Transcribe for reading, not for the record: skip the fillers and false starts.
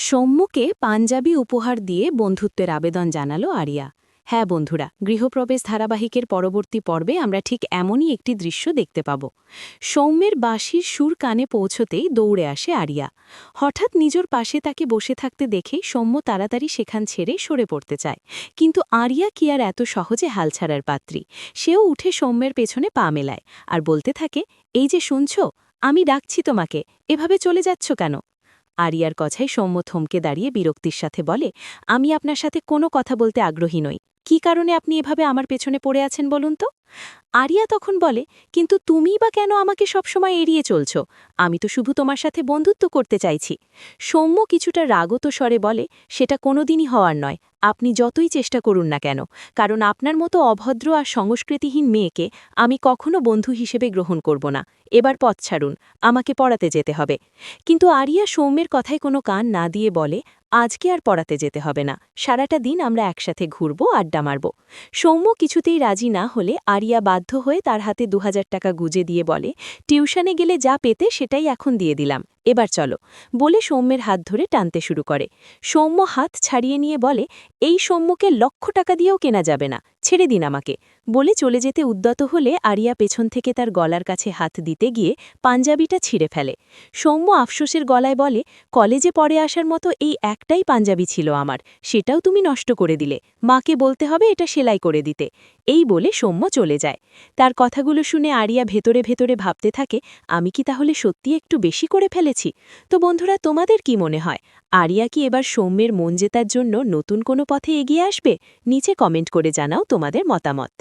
সৌম্যকে পাঞ্জাবি উপহার দিয়ে বন্ধুত্বের আবেদন জানালো আরিয়া। হ্যাঁ বন্ধুরা, গৃহপ্রবেশ ধারাবাহিকের পরবর্তী পর্বে আমরা ঠিক এমনই একটি দৃশ্য দেখতে পাব। সৌম্যের বাঁশির সুর কানে পৌঁছতেই দৌড়ে আসে আরিয়া। হঠাৎ নিজের পাশে তাকে বসে থাকতে দেখে সৌম্য তাড়াতাড়ি সেখান ছেড়ে সরে পড়তে চায়, কিন্তু আরিয়া কি আর এত সহজে হাল ছাড়ার পাত্রী। সেও উঠে সৌম্যের পেছনে পা মেলায় আর বলতে থাকে, এই যে শুনছ, আমি ডাকছি তোমাকে, এভাবে চলে যাচ্ছ কেন? আরিয়ার কথায় সৌম্য থমকে দাঁড়িয়ে বিরক্তির সাথে বলে, আমি আপনার সাথে কোনো কথা বলতে আগ্রহী নই। কী কারণে আপনি এভাবে আমার পেছনে পড়ে আছেন বলুন তো? আরিয়া তখন বলে, কিন্তু তুমিই বা কেন আমাকে সবসময় এড়িয়ে চলছ? আমি তো শুধু তোমার সাথে বন্ধুত্ব করতে চাইছি। সৌম্য কিছুটা রাগত স্বরে বলে, সেটা কোনোদিনই হওয়ার নয়। আপনি যতই চেষ্টা করুন না কেন, কারণ আপনার মতো অভদ্র আর সংস্কৃতিহীন মেয়েকে আমি কখনো বন্ধু হিসেবে গ্রহণ করব না। এবার পথ ছাড়ুন, আমাকে পড়াতে যেতে হবে। কিন্তু আরিয়া সৌম্যের কথায় কোনো কান না দিয়ে বলে, আজকে আর পড়াতে যেতে হবে না, সারাটা দিন আমরা একসাথে ঘুরব, আড্ডা মারব। সৌম্য কিছুতেই রাজি না হলে আরিয়া বাধ্য হয়ে তার হাতে ২০০০ টাকা গুজে দিয়ে বলে, টিউশনে গেলে যা পেতে সেটাই এখন দিয়ে দিলাম, এবার চলো। বলে সৌম্যের হাত ধরে টানতে শুরু করে। সৌম্য হাত ছাড়িয়ে নিয়ে বলে, এই সৌম্যকে লক্ষ টাকা দিয়েও কেনা যাবে না, ছেড়ে দিন আমাকে। বলে চলে যেতে উদ্যত হলে আরিয়া পেছন থেকে তার গলার কাছে হাত দিতে গিয়ে পাঞ্জাবিটা ছিঁড়ে ফেলে। সৌম্য আফসোসের গলায় বলে, কলেজে পড়ে আসার মতো এই একটাই পাঞ্জাবি ছিল আমার, সেটাও তুমি নষ্ট করে দিলে। মাকে বলতে হবে এটা সেলাই করে দিতে। এই বলে সৌম্য চলে যায়। তার কথাগুলো শুনে আরিয়া ভেতরে ভেতরে ভাবতে থাকে, আমি কি তাহলে সত্যি একটু বেশি করে ফেলেছি? তো বন্ধুরা, তোমাদের কি মনে হয়, আরিয়া কি এবার সৌম্যের মন জেতার জন্য নতুন কোনো পথে এগিয়ে আসবে? নিচে কমেন্ট করে জানাও তোমাদের মতামত।